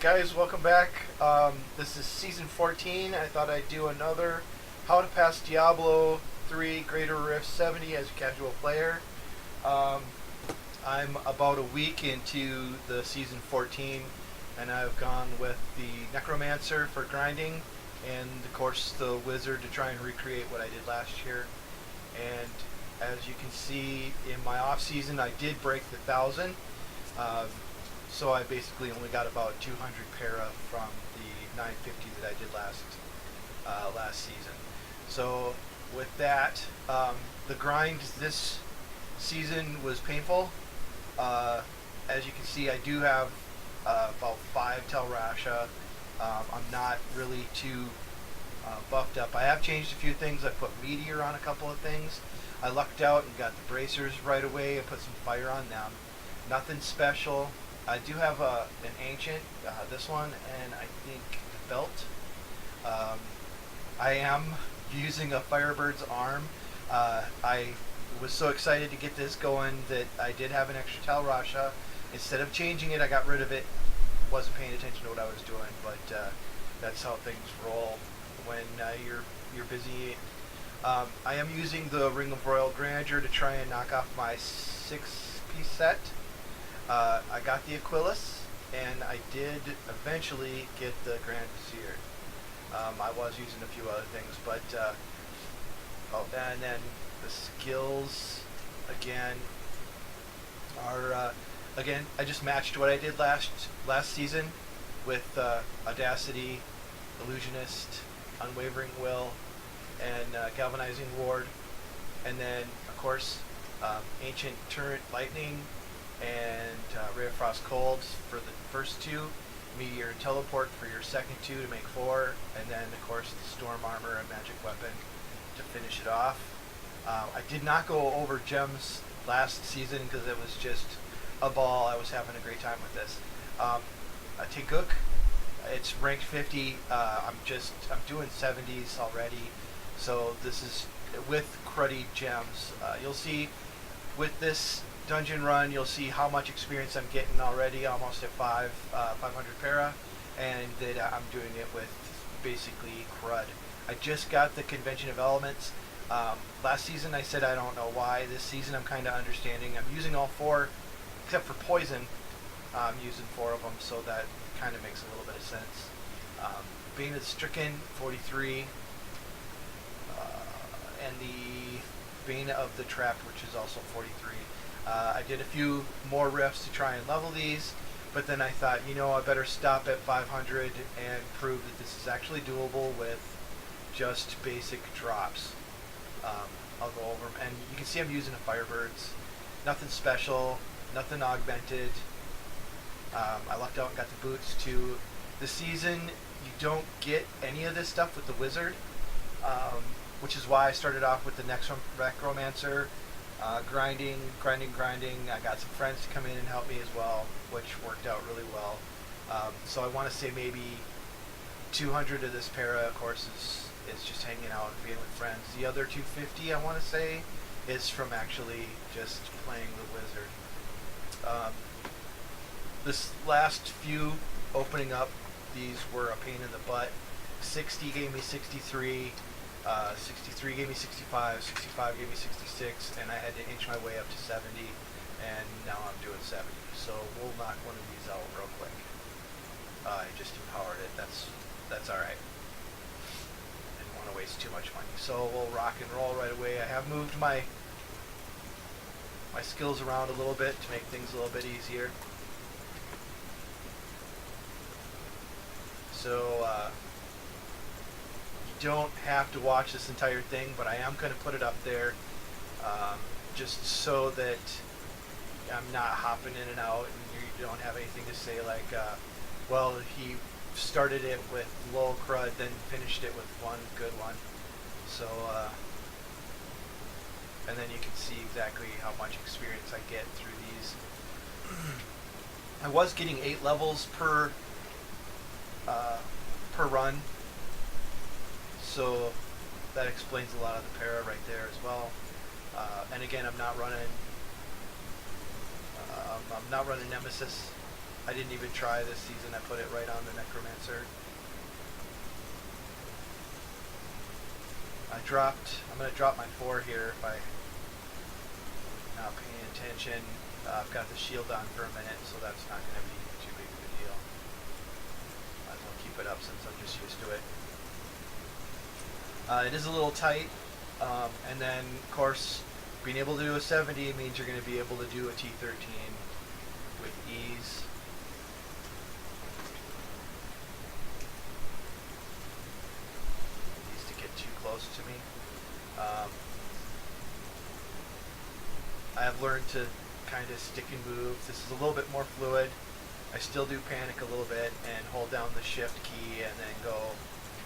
guys, welcome back. This is season 14. I thought I'd do another How to Pass Diablo 3 Greater Rift 70 as a casual player. I'm about a week into the season 14, and I've gone with the Necromancer for grinding, and of course the Wizard to try and recreate what I did last year. And as you can see in my off season, I did break the 1,000. So I basically only got about 200 para from the 950 that I did last season. So with that, the grind this season was painful. As you can see, I do have about 5 Telrasha. I'm not really too buffed up. I have changed a few things. I put Meteor on a couple of things. I lucked out and got the bracers right away and put some fire on them. Nothing special. I do have an ancient, this one, and I think the belt. I am using a Firebird's arm. I was so excited to get this going that I did have an extra Telrasha. Instead of changing it, I got rid of it. Wasn't paying attention to what I was doing, but that's how things roll when you're busy. I am using the Ring of Royal Grandeur to try and knock off my 6-piece set. I got the Aquilus, and I did eventually get the Grand Vizier. I was using a few other things, but and then the skills again are again I just matched what I did last season with Audacity, Illusionist, Unwavering Will, and Galvanizing Ward, and then of course Ancient Turret Lightning and Ray of Frost Cold for the first 2, Meteor and Teleport for your second 2 to make 4, and then of course the Storm Armor and Magic Weapon to finish it off. I did not go over gems last season because it was just a ball. I was having a great time with this. Teguk, it's ranked 50. I'm doing 70s already, so this is with cruddy gems. You'll see with this dungeon run, you'll see how much experience I'm getting already, almost at 500 para, and that I'm doing it with basically crud. I just got the Convention of Elements. Last season I said I don't know why. This season I'm kind of understanding. I'm using all 4, except for Poison. I'm using 4 of them, so that kind of makes a little bit of sense. Bane of the Stricken, 43, and the Bane of the Trapped, which is also 43. I did a few more rifts to try and level these, but then I thought, I better stop at 500 and prove that this is actually doable with just basic drops. I'll go over them, and you can see I'm using a Firebirds. Nothing special, nothing augmented. I lucked out and got the boots too. This season, you don't get any of this stuff with the Wizard, which is why I started off with the Necromancer. Grinding. I got some friends to come in and help me as well, which worked out really well. So I want to say maybe 200 of this para, of course, is just hanging out and being with friends. The other 250, I want to say, is from actually just playing the Wizard. This last few opening up, these were a pain in the butt. 60 gave me 63. 63 gave me 65, 65 gave me 66, and I had to inch my way up to 70, and now I'm doing 70. So we'll knock one of these out real quick. I just empowered it. That's all right. Didn't want to waste too much money. So we'll rock and roll right away. I have moved my skills around a little bit to make things a little bit easier. So don't have to watch this entire thing, but I am going to put it up there just so that I'm not hopping in and out and you don't have anything to say like, well, he started it with low crud, then finished it with one good one. So, and then you can see exactly how much experience I get through these. I was getting 8 levels per run. So that explains a lot of the para right there as well. And again, I'm not running Nemesis. I didn't even try this season. I put it right on the Necromancer. I'm going to drop my 4 here if I'm not paying attention. I've got the shield on for a minute, so that's not going to be too big of a deal. Might as well keep it up since I'm just used to it. It is a little tight, and then, of course, being able to do a 70 means you're going to be able to do a T13 with ease. Needs to get too close to me. I have learned to kind of stick and move. This is a little bit more fluid. I still do panic a little bit and hold down the shift key and then go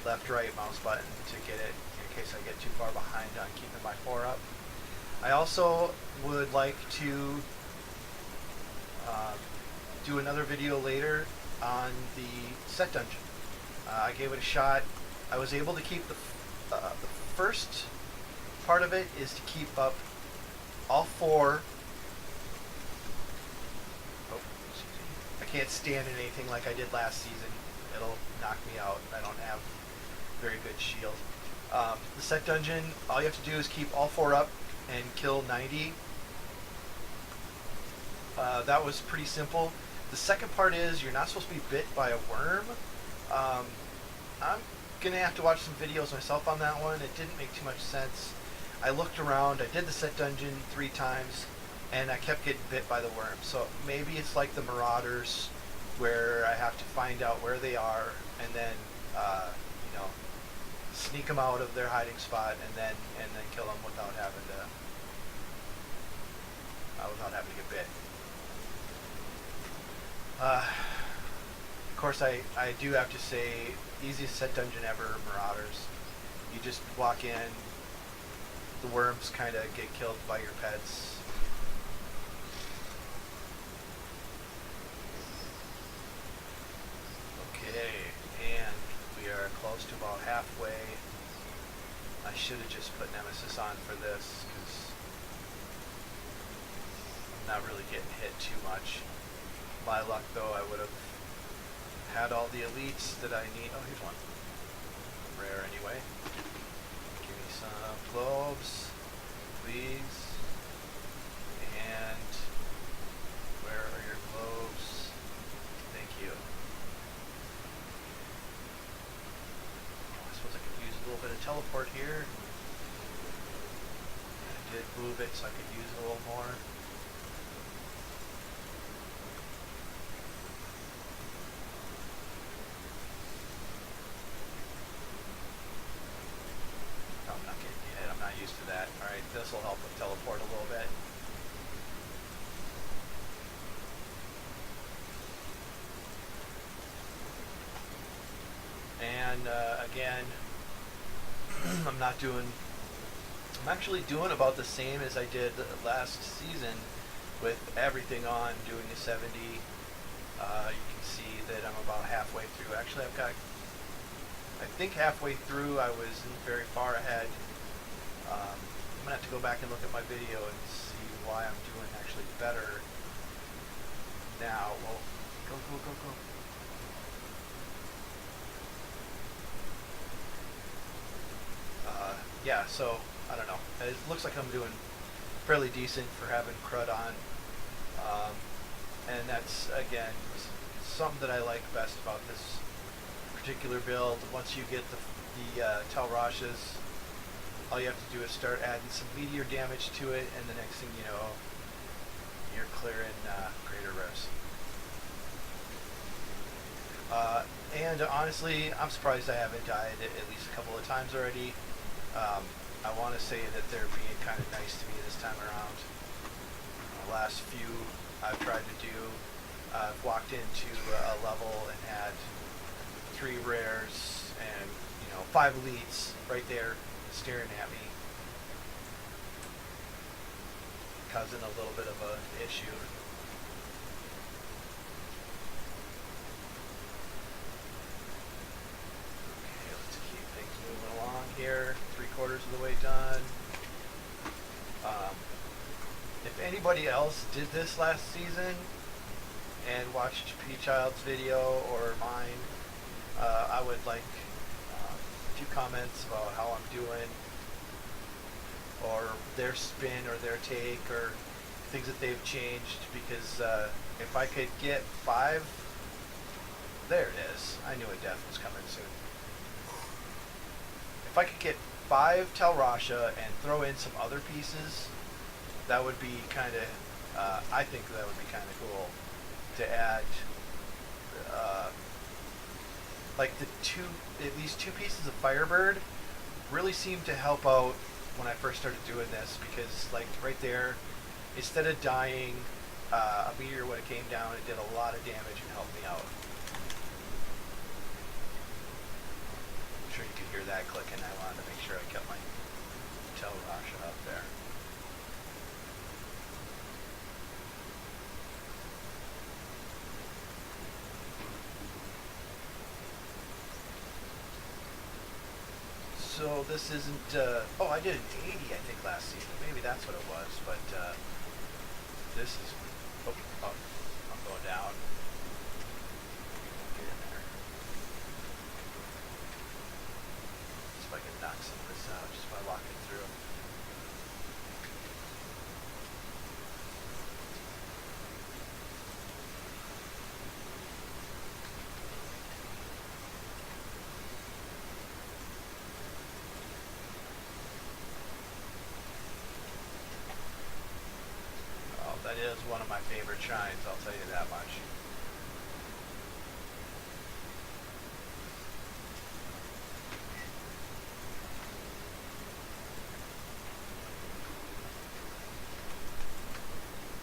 left right mouse button to get it in case I get too far behind on keeping my 4 up. I also would like to do another video later on the set dungeon. I gave it a shot. I was able to keep the first part of it is to keep up all 4. Oh, excuse me. I can't stand in anything like I did last season. It'll knock me out. I don't have very good shield. The set dungeon, all you have to do is keep all 4 up and kill 90. That was pretty simple. The second part is you're not supposed to be bit by a worm. I'm gonna have to watch some videos myself on that one. It didn't make too much sense. I looked around, I did the set dungeon 3 times, and I kept getting bit by the worm. So maybe it's like the Marauders, where I have to find out where they are, and then you know, sneak them out of their hiding spot, and then kill them without having to get bit. Of course, I do have to say, easiest set dungeon ever, Marauders. You just walk in, the worms kind of get killed by your pets. Okay, and we are close to about halfway. I should have just put Nemesis on for this, because I'm not really getting hit too much. My luck, though, I would have had all the elites that I need. Oh, here's one. Rare, anyway. Give me some globes, please. And where are your globes? Thank you. Oh, I suppose I could use a little bit of teleport here. I did move it, so I could use it a little more. Alright, this will help with teleport a little bit. And again, I'm actually doing about the same as I did last season with everything on, doing a 70. You can see that I'm about halfway through. Actually, I think halfway through I wasn't very far ahead. I'm going to have to go back and look at my video and see why I'm doing actually better now. Well, go. Yeah, so, I don't know. It looks like I'm doing fairly decent for having crud on. And that's, again, something that I like best about this particular build. Once you get the Talrashas, all you have to do is start adding some meteor damage to it, and the next thing you know, you're clearing greater rifts. And honestly, I'm surprised I haven't died at least a couple of times already. I want to say that they're being kind of nice to me this time around. The last few I've tried to do, I've walked into a level and had 3 rares and 5 elites right there staring at me, causing a little bit of an issue. Okay, let's keep things moving along here. 3/4 of the way done. If anybody else did this last season and watched P-Child's video or mine, I would like a few comments about how I'm doing, or their spin or their take or things that they've changed, because if I could get 5, there it is. I knew a death was coming soon. If I could get 5 Tel Rasha and throw in some other pieces, that would be kind of, I think that would be kind of cool to add, like at least two pieces of Firebird really seemed to help out when I first started doing this, because like right there, instead of dying, a meteor would have came down and did a lot of damage and helped me out. I'm sure you could hear that clicking. I wanted to make sure I kept my Tel Rasha up there. So this isn't, oh, I did an 80, I think, last season. Maybe that's what it was, but this is, oh, I'm going down. Get in there. See if I can knock some of this out just by walking through. That is one of my favorite shrines, I'll tell you that much.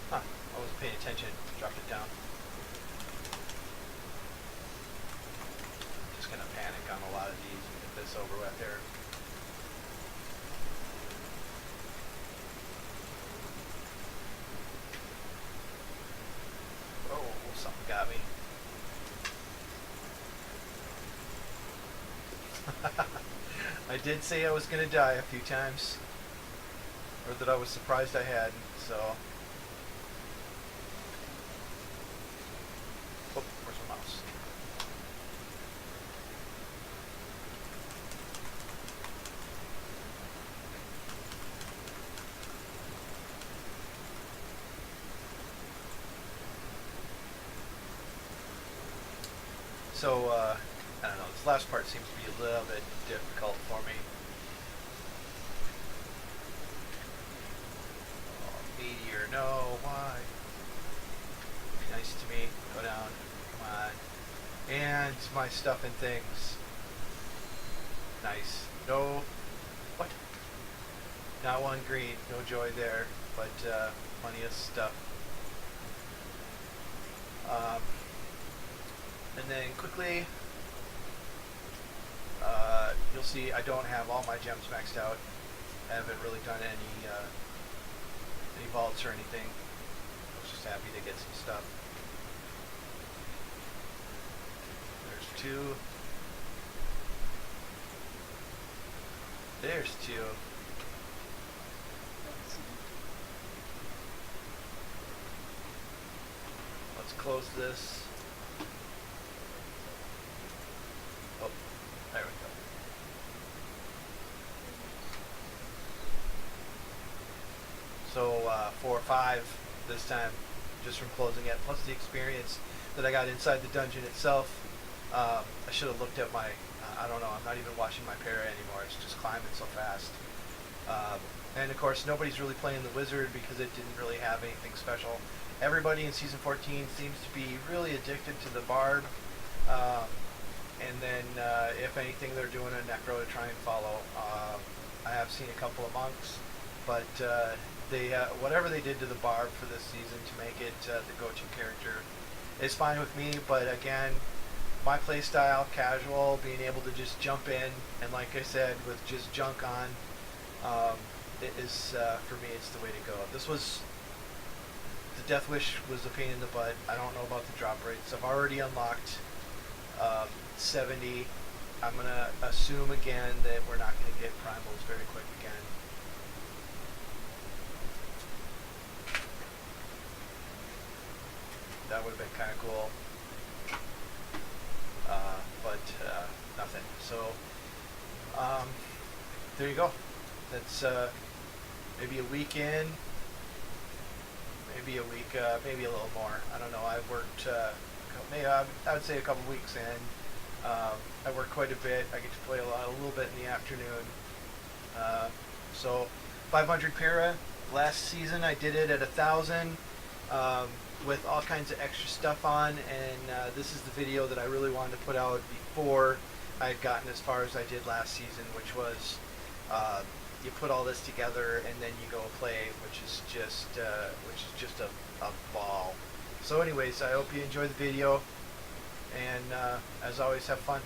Huh, I wasn't paying attention, dropped it down. Just gonna panic on a lot of these and get this over with here. Something got me. I did say I was going to die a few times, or that I was surprised I hadn't, so. Oh, where's my mouse? So, I don't know, this last part seems to be a little bit difficult for me. Oh, meteor, no, why? Be nice to me, go down, come on. And my stuff and things. Nice. No, what? Not one green, no joy there, but plenty of stuff. And then quickly, you'll see I don't have all my gems maxed out. I haven't really done any vaults or anything. I was just happy to get some stuff. There's 2. There's 2. Let's close this. Oh, there we go. So 4 or 5 this time, just from closing it, plus the experience that I got inside the dungeon itself. I should have looked at my, I don't know, I'm not even watching my para anymore, it's just climbing so fast. And of course nobody's really playing the wizard because it didn't really have anything special. Everybody in Season 14 seems to be really addicted to the barb. And then if anything they're doing a necro to try and follow. I have seen a couple of monks, but they whatever they did to the barb for this season to make it the go-to character is fine with me. But again, my playstyle, casual, being able to just jump in, and like I said, with just junk on, it is for me, it's the way to go. This was the Death Wish was a pain in the butt. I don't know about the drop rates. I've already unlocked 70. I'm gonna assume again that we're not gonna get primals very quick again. That That would have been kind of cool. But nothing. So there you go. That's maybe a week in, maybe a week, maybe a little more. I don't know. I've worked, maybe I would say a couple weeks in. I work quite a bit. I get to play a little bit in the afternoon. So 500 para. Last season I did it at 1,000 with all kinds of extra stuff on, and this is the video that I really wanted to put out before I had gotten as far as I did last season, which was you put all this together and then you go play, which is just a ball. So anyways, I hope you enjoyed the video, and as always, have fun.